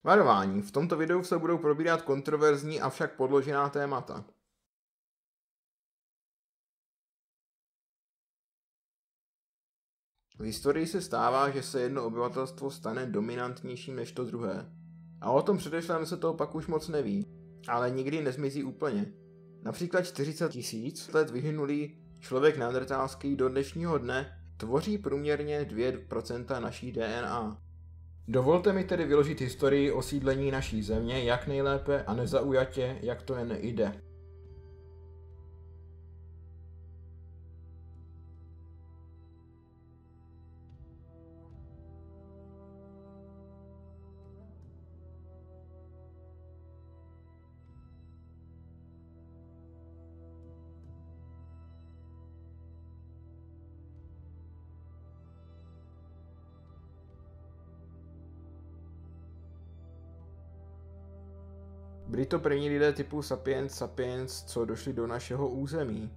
Varování. V tomto videu se budou probírat kontroverzní, avšak podložená témata. V historii se stává, že se jedno obyvatelstvo stane dominantnějším než to druhé. A o tom předešlém se toho pak už moc neví, ale nikdy nezmizí úplně. Například 40 000 let vyhynulý člověk neandertálský do dnešního dne tvoří průměrně 2% naší DNA. Dovolte mi tedy vyložit historii osídlení naší země jak nejlépe a nezaujatě, jak to jen jde. Byli to první lidé typu sapiens sapiens, co došli do našeho území.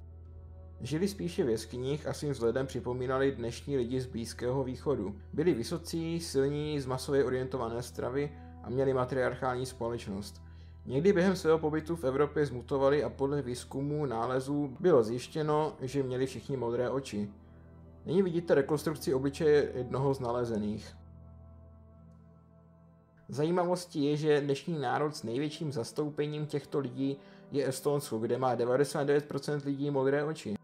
Žili spíše v jeskyních a svým vzhledem připomínali dnešní lidi z Blízkého východu. Byli vysocí, silní, z masově orientované stravy a měli matriarchální společnost. Někdy během svého pobytu v Evropě zmutovali a podle výzkumů nálezů bylo zjištěno, že měli všichni modré oči. Nyní vidíte rekonstrukci obličeje jednoho z nalezených. Zajímavostí je, že dnešní národ s největším zastoupením těchto lidí je Estonsko, kde má 99% lidí modré oči.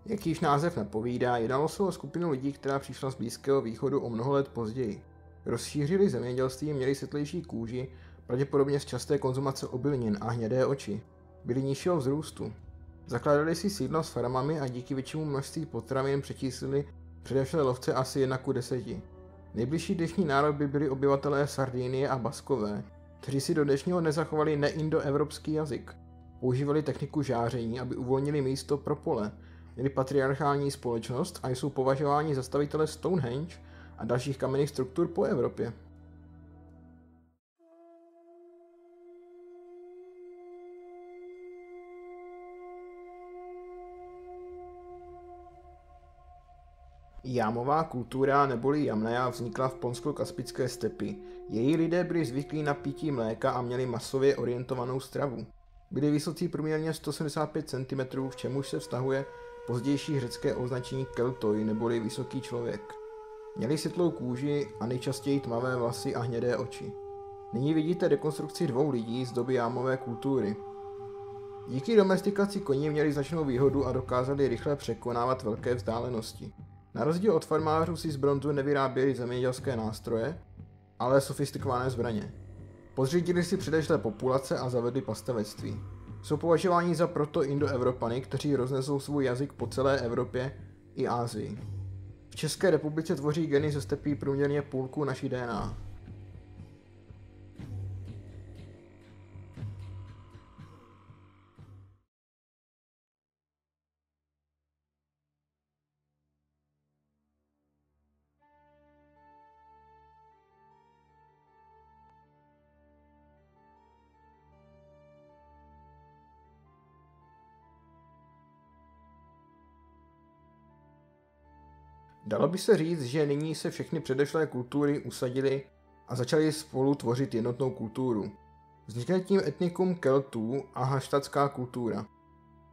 Jak již název napovídá, jednalo se o skupinu lidí, která přišla z Blízkého východu o mnoho let později. Rozšířili zemědělství, měli světlejší kůži, pravděpodobně z časté konzumace obilnin a hnědé oči. Byli nižšího vzrůstu. Zakládali si sídlo s farmami a díky většímu množství potravin přečíslili především lovce asi 1:10. Nejbližší dnešní národ by byli obyvatelé Sardinie a Baskové, kteří si do dnešního dne zachovali neindoevropský jazyk. Používali techniku žáření, aby uvolnili místo pro pole, měli patriarchální společnost a jsou považováni za stavitele Stonehenge a dalších kamenných struktur po Evropě. Jámová kultura neboli Jamnaja vznikla v ponsko-kaspické stepi. Její lidé byli zvyklí na pití mléka a měli masově orientovanou stravu. Byli vysocí průměrně 175 cm, v čemuž se vztahuje pozdější řecké označení keltoi neboli vysoký člověk. Měli světlou kůži a nejčastěji tmavé vlasy a hnědé oči. Nyní vidíte rekonstrukci dvou lidí z doby jámové kultury. Díky domestikaci koní měli značnou výhodu a dokázali rychle překonávat velké vzdálenosti. Na rozdíl od farmářů si z bronzu nevyráběli zemědělské nástroje, ale sofistikované zbraně. Podřídili si předešlé populace a zavedli pastevectví. Jsou považováni za proto-indoevropany, kteří roznesou svůj jazyk po celé Evropě i Asii. V České republice tvoří geny ze stepí průměrně půlku naší DNA. Dalo by se říct, že nyní se všechny předešlé kultury usadily a začaly spolu tvořit jednotnou kulturu. Vznikne tím etnikum Keltů a halštatská kultura.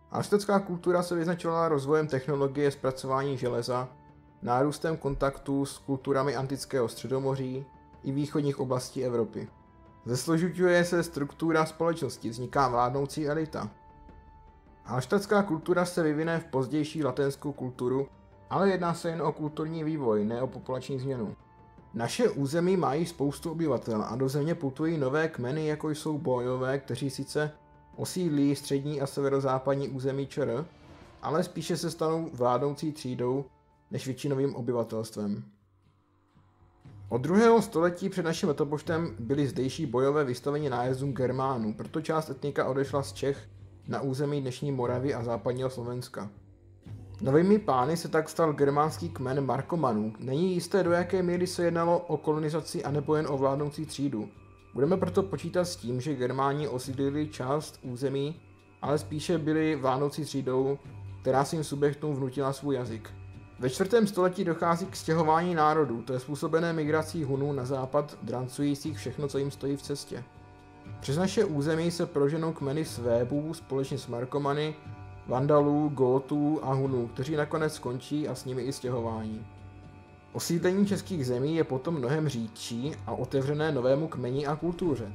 Halštatská kultura se vyznačovala rozvojem technologie zpracování železa, nárůstem kontaktů s kulturami antického středomoří i východních oblastí Evropy. Zesložuje se struktura společnosti, vzniká vládnoucí elita. Halštatská kultura se vyvine v pozdější laténskou kulturu, ale jedná se jen o kulturní vývoj, ne o populační změnu. Naše území mají spoustu obyvatel a do země putují nové kmeny, jako jsou bojové, kteří sice osídlí střední a severozápadní území ČR, ale spíše se stanou vládnoucí třídou než většinovým obyvatelstvem. Od 2. století před naším letopočtem byli zdejší bojové vystaveni nájezdům Germánů, proto část etnika odešla z Čech na území dnešní Moravy a západního Slovenska. Novými pány se tak stal germánský kmen Markomanů. Není jisté, do jaké míry se jednalo o kolonizaci anebo jen o vládnoucí třídu. Budeme proto počítat s tím, že Germáni osídlili část území, ale spíše byli vládnoucí třídou, která svým subjektům vnutila svůj jazyk. Ve 4. století dochází k stěhování národů, to je způsobené migrací Hunů na západ, drancujících všechno, co jim stojí v cestě. Přes naše území se proženou kmeny Svébů společně s Markomany, Vandalů, Gótů a Hunů, kteří nakonec skončí a s nimi i stěhování. Osídlení českých zemí je potom mnohem řídčí a otevřené novému kmeni a kultuře.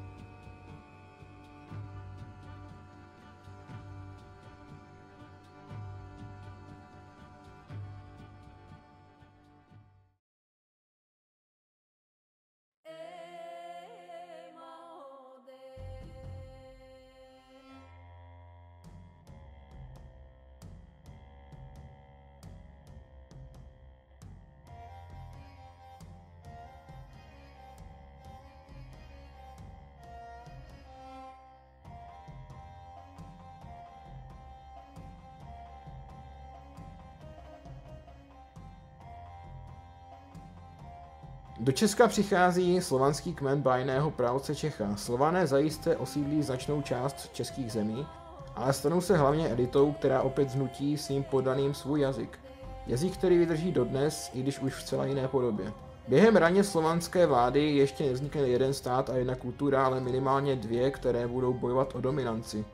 Do Česka přichází slovanský kmen bájného praotce Čecha. Slované zajisté osídlí značnou část českých zemí, ale stanou se hlavně elitou, která opět vnutí svým poddaným svůj jazyk. Jazyk, který vydrží dodnes, i když už v celé jiné podobě. Během raně slovanské vlády ještě nevznikne jeden stát a jedna kultura, ale minimálně dvě, které budou bojovat o dominanci.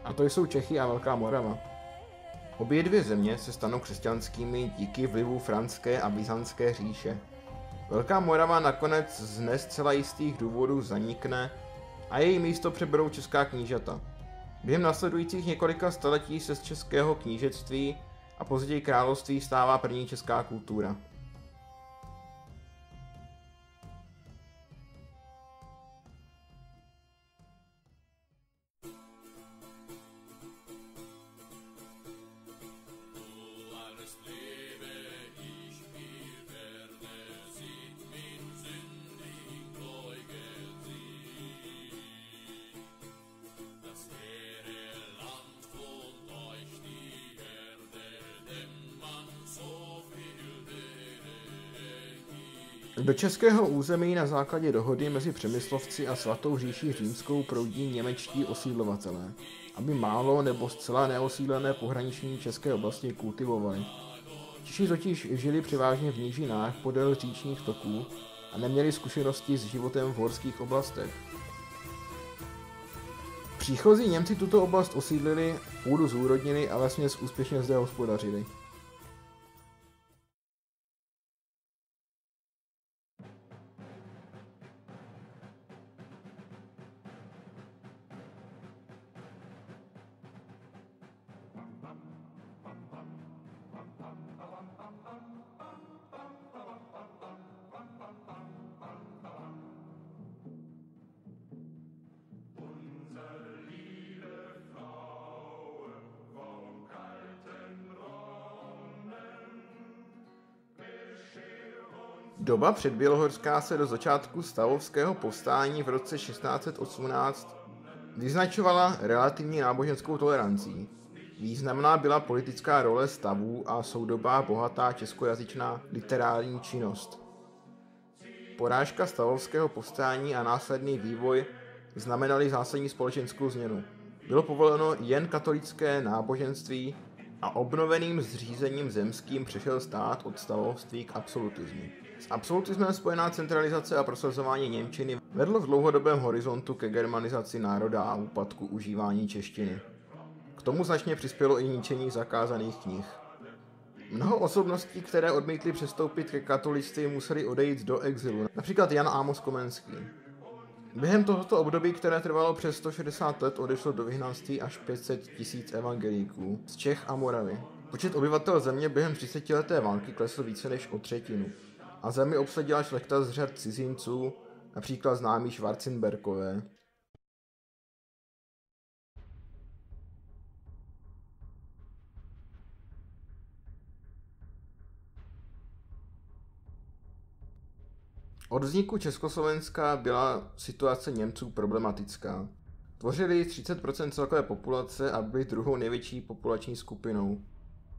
A to jsou Čechy a Velká Morava. Obě dvě země se stanou křesťanskými díky vlivu franské a byzantské říše. Velká Morava nakonec z ne zcela jistých důvodů zanikne a její místo přeberou česká knížata. Během následujících několika staletí se z českého knížectví a později království stává první česká kultura. Do českého území na základě dohody mezi Přemyslovci a Svatou říší římskou proudí němečtí osídlovatelé, aby málo nebo zcela neosídlené pohraniční české oblasti kultivovali. Češi totiž žili převážně v nížinách podél říčních toků a neměli zkušenosti s životem v horských oblastech. Příchozí Němci tuto oblast osídlili, půdu zúrodnili a vesměs úspěšně zde hospodařili. Doba předbělohorská se do začátku stavovského povstání v roce 1618 vyznačovala relativní náboženskou tolerancí. Významná byla politická role stavů a soudobá bohatá českojazyčná literární činnost. Porážka stavovského povstání a následný vývoj znamenaly zásadní společenskou změnu. Bylo povoleno jen katolické náboženství a obnoveným zřízením zemským přešel stát od stavovství k absolutismu. S absolutismem spojená centralizace a prosazování němčiny vedlo v dlouhodobém horizontu ke germanizaci národa a úpadku užívání češtiny. K tomu značně přispělo i ničení zakázaných knih. Mnoho osobností, které odmítly přestoupit ke katolictví, museli odejít do exilu, například Jan Amos Komenský. Během tohoto období, které trvalo přes 160 let, odešlo do vyhnanství až 500 000 evangelíků z Čech a Moravy. Počet obyvatel země během 30leté války klesl více než o třetinu a zemi obsadila šlechta z řad cizinců, například známí Schwarzenberkové. Od vzniku Československa byla situace Němců problematická. Tvořili 30% celkové populace a byli druhou největší populační skupinou.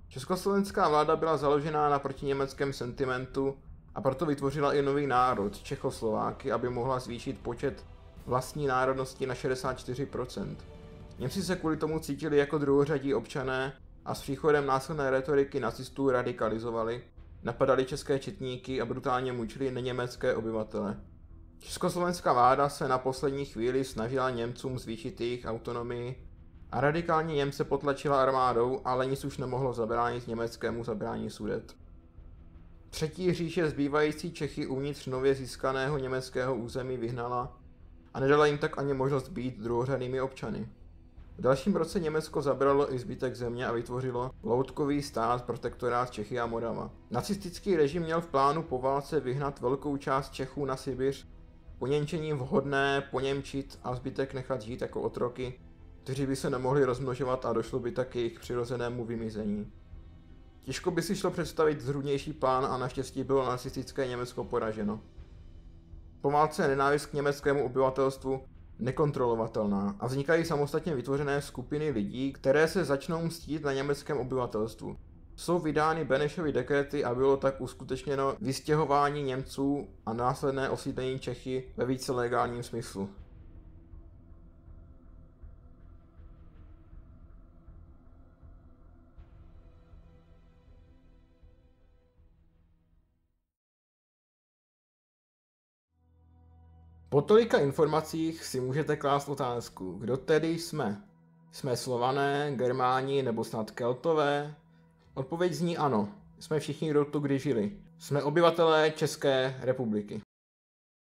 Československá vláda byla založená na protiněmeckém sentimentu a proto vytvořila i nový národ, Čechoslováky, aby mohla zvýšit počet vlastní národnosti na 64%. Němci se kvůli tomu cítili jako druhořadí občané a s příchodem násilné retoriky nacistů radikalizovali napadali české četníky a brutálně mučili neněmecké obyvatele. Československá vláda se na poslední chvíli snažila Němcům zvýšit jejich autonomii a radikálně Němce potlačila armádou, ale nic už nemohlo zabránit německému zabrání Sudet. Třetí říše zbývající Čechy uvnitř nově získaného německého území vyhnala a nedala jim tak ani možnost být druhořadými občany. V dalším roce Německo zabralo i zbytek země a vytvořilo loutkový stát protektorát Čechy a Morava. Nacistický režim měl v plánu po válce vyhnat velkou část Čechů na Sibiř, poněmčením vhodné poněmčit a zbytek nechat žít jako otroky, kteří by se nemohli rozmnožovat a došlo by tak k jejich přirozenému vymizení. Těžko by si šlo představit zrůdnější plán a naštěstí bylo nacistické Německo poraženo. Po válce je nenávist k německému obyvatelstvu nekontrolovatelná a vznikají samostatně vytvořené skupiny lidí, které se začnou mstít na německém obyvatelstvu. Jsou vydány Benešovy dekrety a bylo tak uskutečněno vystěhování Němců a následné osídlení Čechy ve více legálním smyslu. Po tolika informacích si můžete klást otázku, kdo tedy jsme? Jsme Slované, Germáni nebo snad Keltové? Odpověď zní ano, jsme všichni, kdo tu kdy žili. Jsme obyvatelé České republiky.